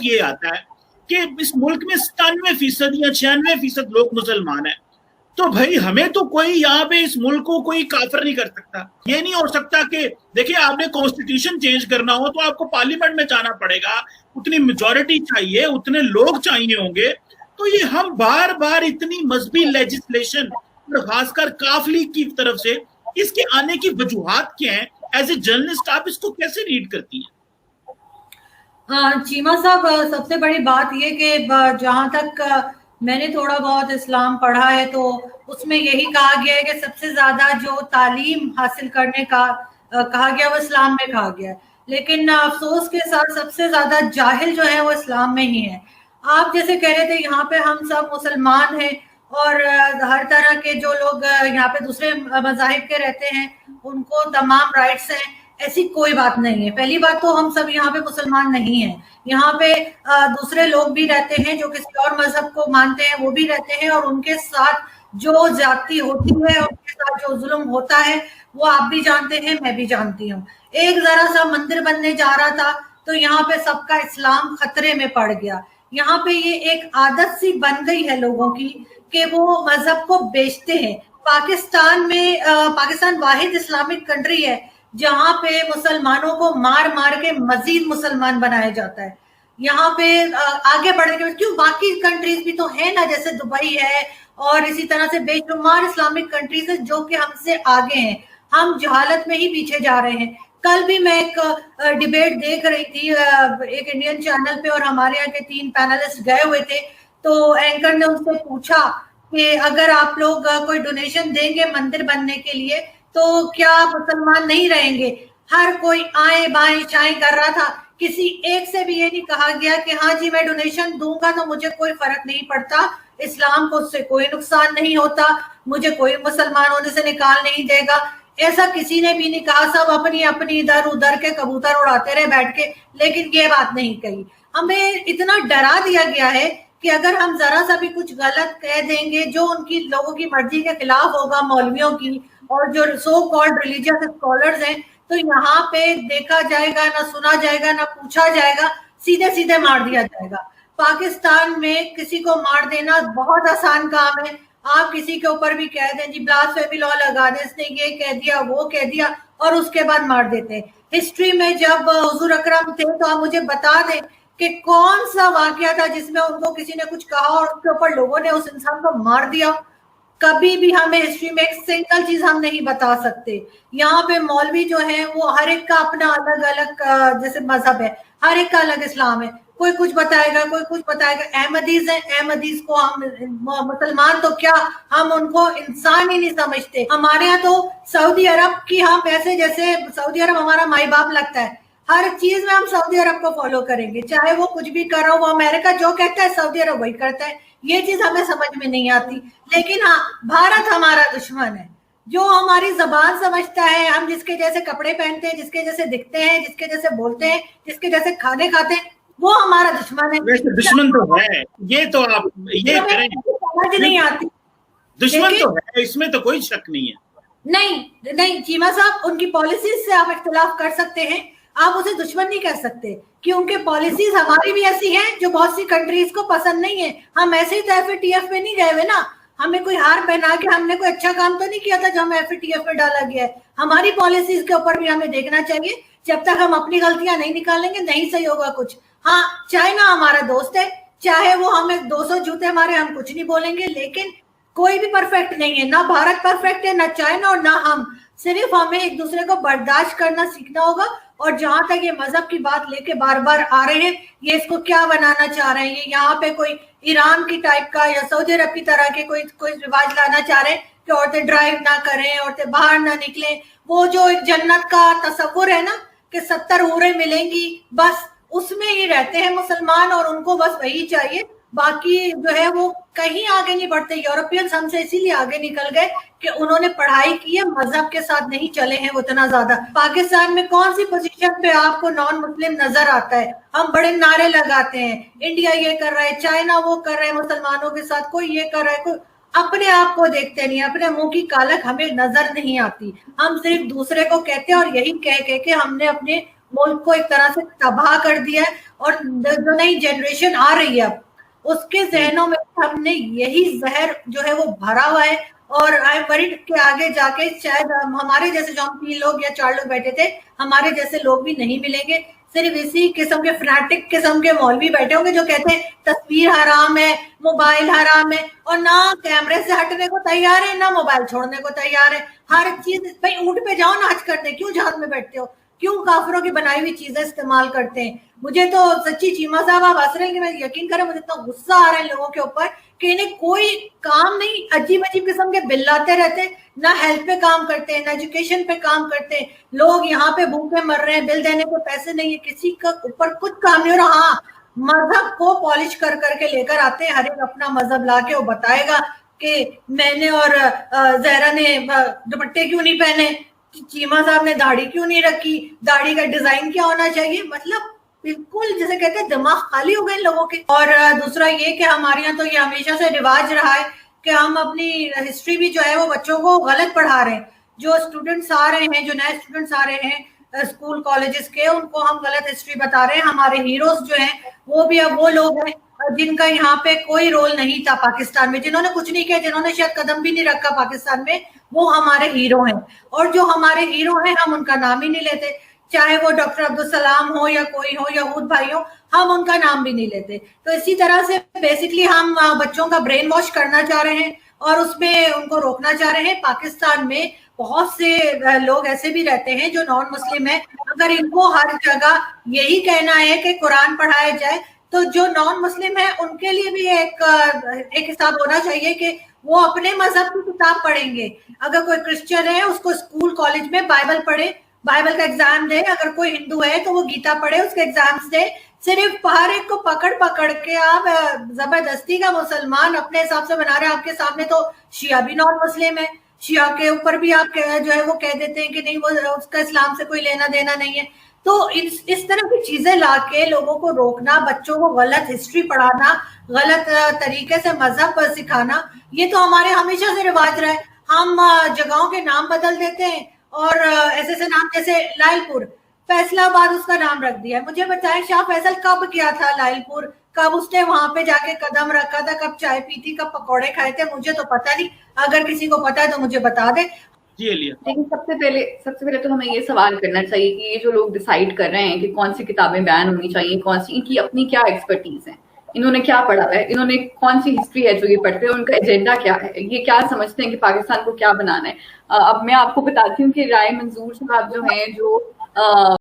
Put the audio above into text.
یہ آتا ہے کہ اس ملک میں 97% یا 96% لوگ مسلمان ہیں، تو بھائی ہمیں تو کوئی یہاں پہ اس ملک کو کوئی کافر نہیں کر سکتا. یہ نہیں ہو سکتا کہ دیکھیں آپ نے کانسٹیٹیوشن چینج کرنا ہو تو آپ کو پارلیمنٹ میں جانا پڑے گا، اتنی میجورٹی چاہیے، اتنے لوگ چاہیے ہوں گے. تو یہ ہم بار بار اتنی مذہبی لیجسلیشن اور خاص کر کاف لیگ کی طرف سے اس کے آنے کی وجوہات کیا ہیں؟ ایز اے جرنلسٹ آپ اس کو کیسے ریڈ کرتی ہیں؟ چیمہ صاحب، سب سے بڑی بات یہ کہ جہاں تک میں نے تھوڑا بہت اسلام پڑھا ہے تو اس میں یہی کہا گیا ہے کہ سب سے زیادہ جو تعلیم حاصل کرنے کا کہا گیا وہ اسلام میں کہا گیا ہے، لیکن افسوس کے ساتھ سب سے زیادہ جاہل جو ہے وہ اسلام میں ہی ہے. آپ جیسے کہہ رہے تھے یہاں پہ ہم سب مسلمان ہیں اور ہر طرح کے جو لوگ یہاں پہ دوسرے مذاہب کے رہتے ہیں ان کو تمام رائٹس ہیں. ایسی کوئی بات نہیں ہے. پہلی بات تو ہم سب یہاں پہ مسلمان نہیں ہیں، یہاں پہ دوسرے لوگ بھی رہتے ہیں جو کسی اور مذہب کو مانتے ہیں، وہ بھی رہتے ہیں، اور ان کے ساتھ جو زیادتی ہوتی ہے، ان کے ساتھ جو ظلم ہوتا ہے وہ آپ بھی جانتے ہیں، میں بھی جانتی ہوں. ایک ذرا سا مندر بننے جا رہا تھا تو یہاں پہ سب کا اسلام خطرے میں پڑ گیا. یہاں پہ یہ ایک عادت سی بن گئی ہے لوگوں کی کہ وہ مذہب کو بیچتے ہیں. پاکستان واحد اسلامک کنٹری ہے جہاں پہ مسلمانوں کو مار مار کے مزید مسلمان بنایا جاتا ہے. یہاں پہ آگے بڑھنے کے کیوں باقی کنٹریز بھی تو ہیں نا، جیسے دبئی ہے اور اسی طرح سے بے شمار اسلامک کنٹریز ہیں جو کہ ہم سے آگے ہیں. ہم جہالت میں ہی پیچھے جا رہے ہیں. کل بھی میں ایک ڈیبیٹ دیکھ رہی تھی ایک انڈین چینل پہ، اور ہمارے یہاں کے 3 پینلسٹ گئے ہوئے تھے، تو اینکر نے ان سے پوچھا کہ اگر آپ لوگ کوئی ڈونیشن دیں گے مندر بننے کے لیے تو کیا مسلمان نہیں رہیں گے؟ ہر کوئی آئیں بائیں چائیں کر رہا تھا. کسی ایک سے بھی یہ نہیں کہا گیا کہ ہاں جی میں ڈونیشن دوں گا تو مجھے کوئی فرق نہیں پڑتا، اسلام کو اس سے کوئی نقصان نہیں ہوتا، مجھے کوئی مسلمان ہونے سے نکال نہیں دے گا. ایسا کسی نے بھی نہیں کہا. سب اپنی اپنی ادھر ادھر کے کبوتر اڑاتے رہے بیٹھ کے، لیکن یہ بات نہیں کہی. ہمیں اتنا ڈرا دیا گیا ہے کہ اگر ہم ذرا سا بھی کچھ غلط کہہ دیں گے جو ان کی لوگوں کی مرضی کے خلاف ہوگا، مولویوں کی اور جو سو کالڈ ریلیجیس اسکالرز ہیں، تو یہاں پہ دیکھا جائے گا، نہ سنا جائے گا، نہ پوچھا جائے گا، سیدھے سیدھے مار دیا جائے گا. پاکستان میں کسی کو مار دینا بہت آسان کام ہے. آپ کسی کے اوپر بھی کہہ دیں جی بلاسفیمی لا لگا دیں، اس نے یہ کہہ دیا وہ کہہ دیا، اور اس کے بعد مار دیتے ہیں. ہسٹری میں جب حضور اکرم تھے تو آپ مجھے بتا دیں کہ کون سا واقعہ تھا جس میں ان کو کسی نے کچھ کہا اور اس کے اوپر لوگوں نے اس انسان کو مار دیا. کبھی بھی ہمیں ہسٹری میں ایک سنگل چیز ہم نہیں بتا سکتے. یہاں پہ مولوی جو ہیں وہ ہر ایک کا اپنا الگ الگ جیسے مذہب ہے، ہر ایک کا الگ اسلام ہے. کوئی کچھ بتائے گا، کوئی کچھ بتائے گا. احمدیز ہیں، احمدیز کو ہم مسلمان تو کیا ہم ان کو انسان ہی نہیں سمجھتے. ہمارے یہاں تو سعودی عرب کی ہم ایسے جیسے سعودی عرب ہمارا مائی باپ لگتا ہے. ہر چیز میں ہم سعودی عرب کو فالو کریں گے، چاہے وہ کچھ بھی کر رہا ہو. وہ امریکہ جو کہتا ہے سعودی عرب وہی کرتا ہے. یہ چیز ہمیں سمجھ میں نہیں آتی. لیکن ہاں، بھارت ہمارا دشمن ہے جو ہماری زبان سمجھتا ہے، ہم جس کے جیسے کپڑے پہنتے ہیں، جس کے جیسے دکھتے ہیں، جس کے جیسے بولتے ہیں، جس کے جیسے کھانے کھاتے ہیں، وہ ہمارا دشمن ہے. ویسے دشمن تو ہے، یہ تو آپ یہ کریں، سمجھ نہیں آتی. دشمن تو ہے، اس میں تو کوئی شک نہیں ہے. نہیں چیمہ صاحب، ان کی پالیسیز سے آپ اختلاف کر سکتے ہیں، آپ اسے دشمن نہیں کہہ سکتے، کیونکہ پالیسیز ہماری بھی ایسی ہیں جو بہت سی کنٹریز کو پسند نہیں ہے. ہم ایسے ہی تو ایف اے ٹی ایف میں نہیں گئے ہوئے نا. ہمیں کوئی ہار پہنا کے ہم نے کوئی اچھا کام تو نہیں کیا تھا جو ہمیں ایف اے ٹی ایف میں ڈالا گیا ہے. ہماری پالیسیز کے اوپر بھی ہمیں دیکھنا چاہیے. جب تک ہم اپنی غلطیاں نہیں نکالیں گے نہیں صحیح ہوگا کچھ. ہاں، چائنا ہمارا دوست ہے، چاہے وہ ہمیں 200 جوتے مارے ہم کچھ نہیں بولیں گے، لیکن کوئی بھی پرفیکٹ نہیں ہے. نہ بھارت پرفیکٹ ہے، نہ چائنا اور نہ ہم. صرف ہمیں ایک دوسرے کو برداشت کرنا سیکھنا ہوگا. اور جہاں تک یہ مذہب کی بات لے کے بار بار آ رہے ہیں، یہ اس کو کیا بنانا چاہ رہے ہیں؟ یہ یہاں پہ کوئی ایران کی ٹائپ کا یا سعودی عرب کی طرح کے کوئی رواج لانا چاہ رہے ہیں کہ عورتیں ڈرائیو نہ کریں، عورتیں باہر نہ نکلیں. وہ جو ایک جنت کا تصور ہے نا کہ 70 حوریں ملیں گی، بس اس میں ہی رہتے ہیں مسلمان، اور ان کو بس وہی چاہیے. باقی جو ہے وہ کہیں آگے نہیں بڑھتے. یورپینز ہم سے اسی لیے آگے نکل گئے کہ انہوں نے پڑھائی کی ہے، مذہب کے ساتھ نہیں چلے ہیں وہ اتنا زیادہ. پاکستان میں کون سی پوزیشن پہ آپ کو نان مسلم نظر آتا ہے؟ ہم بڑے نعرے لگاتے ہیں، انڈیا یہ کر رہا ہے، چائنا وہ کر رہے ہیں مسلمانوں کے ساتھ، کوئی یہ کر رہا ہے، کوئی اپنے آپ کو دیکھتے نہیں. اپنے منہ کی کالک ہمیں نظر نہیں آتی. ہم صرف دوسرے کو کہتے ہیں، اور یہی کہہ کے ہم نے اپنے ملک کو ایک طرح سے تباہ کر دیا ہے, اور جو نئی جنریشن آ رہی ہے اب اس کے ذہنوں میں ہم نے یہی زہر جو ہے وہ بھرا ہوا ہے. اور آئی ورڈ کہ آگے جا کے شاید ہمارے جیسے جو ہم 3 لوگ یا 4 لوگ بیٹھے تھے, ہمارے جیسے لوگ بھی نہیں ملیں گے. صرف اسی قسم کے فنیٹک قسم کے مولوی بیٹھے ہوں گے جو کہتے ہیں تصویر حرام ہے, موبائل حرام ہے, اور نہ کیمرے سے ہٹنے کو تیار ہے نہ موبائل چھوڑنے کو تیار ہے. ہر چیز بھائی اونٹ پہ جاؤ نا حج کرنے, کیوں جہاز میں بیٹھتے ہو, کیوں کافروں کی بنائی ہوئی چیزیں استعمال کرتے ہیں. مجھے تو سچی چیما صاحب آپ ہنس رہے ہیں کہ میں یقین کریں مجھے اتنا غصہ آ رہا ہے لوگوں کے اوپر کہ انہیں کوئی کام نہیں, عجیب عجیب قسم کے بل لاتے رہتے, نہ ہیلتھ پہ کام کرتے ہیں نہ ایجوکیشن پہ کام کرتے ہیں. لوگ یہاں پہ بھوکے مر رہے ہیں, بل دینے کو پیسے نہیں ہے, کسی کا اوپر کچھ کام نہیں ہو رہا. ہاں مذہب کو پالش کر کر کے لے کر آتے ہیں, ہر ایک اپنا مذہب لا کے وہ بتائے گا کہ میں نے اور زہرا نے دوپٹے کیوں نہیں پہنے, چیما صاحب نے داڑھی کیوں نہیں رکھی, داڑھی کا ڈیزائن کیا ہونا چاہیے. مطلب بالکل جیسے کہتے ہیں دماغ خالی ہو گئے لوگوں کے. اور دوسرا یہ کہ ہمارے یہاں تو یہ ہمیشہ سے رواج رہا ہے کہ ہم اپنی ہسٹری بھی جو ہے وہ بچوں کو غلط پڑھا رہے ہیں. جو اسٹوڈنٹس آ رہے ہیں, جو نئے اسٹوڈنٹس آ رہے ہیں اسکول کالجز کے, ان کو ہم غلط ہسٹری بتا رہے ہیں. ہمارے ہیروز جو ہیں وہ بھی اب وہ لوگ ہیں جن کا یہاں پہ کوئی رول نہیں تھا پاکستان میں, جنہوں نے کچھ نہیں کیا, جنہوں نے شاید قدم بھی نہیں رکھا پاکستان میں, وہ ہمارے ہیرو ہیں. اور جو ہمارے ہیرو ہیں ہم ان کا نام ہی نہیں لیتے, چاہے وہ ڈاکٹر عبدالسلام ہو یا کوئی ہو, یہود بھائی ہو, ہم ان کا نام بھی نہیں لیتے. تو اسی طرح سے بیسکلی ہم بچوں کا برین واش کرنا چاہ رہے ہیں اور اس میں ان کو روکنا چاہ رہے ہیں. پاکستان میں بہت سے لوگ ایسے بھی رہتے ہیں جو نان مسلم ہیں, اگر ان کو ہر جگہ یہی کہنا ہے کہ قرآن پڑھایا جائے تو جو نان مسلم ہیں ان کے لیے بھی ایک حساب ہونا چاہیے کہ وہ اپنے مذہب کی کتاب پڑھیں گے. اگر کوئی کرسچن ہے اس کو اسکول کالج میں بائبل پڑھے, بائبل کا ایگزام دے. اگر کوئی ہندو ہے تو وہ گیتا پڑھے, اس کے ایگزامس دے. صرف ہر ایک کو پکڑ پکڑ کے آپ زبردستی کا مسلمان اپنے حساب سے بنا رہے ہیں. آپ کے سامنے تو شیعہ بھی نان مسلم ہے, شیعہ کے اوپر بھی آپ جو ہے وہ کہہ دیتے ہیں کہ نہیں وہ اس کا اسلام سے کوئی لینا دینا نہیں ہے. تو اس طرح کی چیزیں لا کے لوگوں کو روکنا, بچوں کو غلط ہسٹری پڑھانا, غلط طریقے سے مذہب پر سکھانا, یہ تو ہمارے ہمیشہ سے رواج رہا ہے. ہم جگہوں کے نام بدل دیتے ہیں اور ایسے نام جیسے لائل پور, فیصلہ آباد اس کا نام رکھ دیا ہے. مجھے بتائیں شاہ فیصل کب کیا تھا لائل پور, کب اس نے وہاں پہ جا کے قدم رکھا تھا, کب چائے پی تھی, کب پکوڑے کھائے تھے, مجھے تو پتہ نہیں. اگر کسی کو پتا ہے تو مجھے بتا دے. جی علیہ, لیکن سب سے پہلے تو ہمیں یہ سوال کرنا چاہیے کہ یہ جو لوگ ڈیسائیڈ کر رہے ہیں کہ کون سی کتابیں بیان ہونی چاہیے, کون سی, ان کی اپنی کیا ایکسپرٹیز ہے, انہوں نے کیا پڑھا ہے, انہوں نے کون سی ہسٹری ہے جو یہ پڑھتے ہیں, ان کا ایجنڈا کیا ہے, یہ کیا سمجھتے ہیں کہ پاکستان کو کیا بنانا ہے. اب میں آپ کو بتاتی ہوں کہ رائے منظور صاحب جو ہیں جو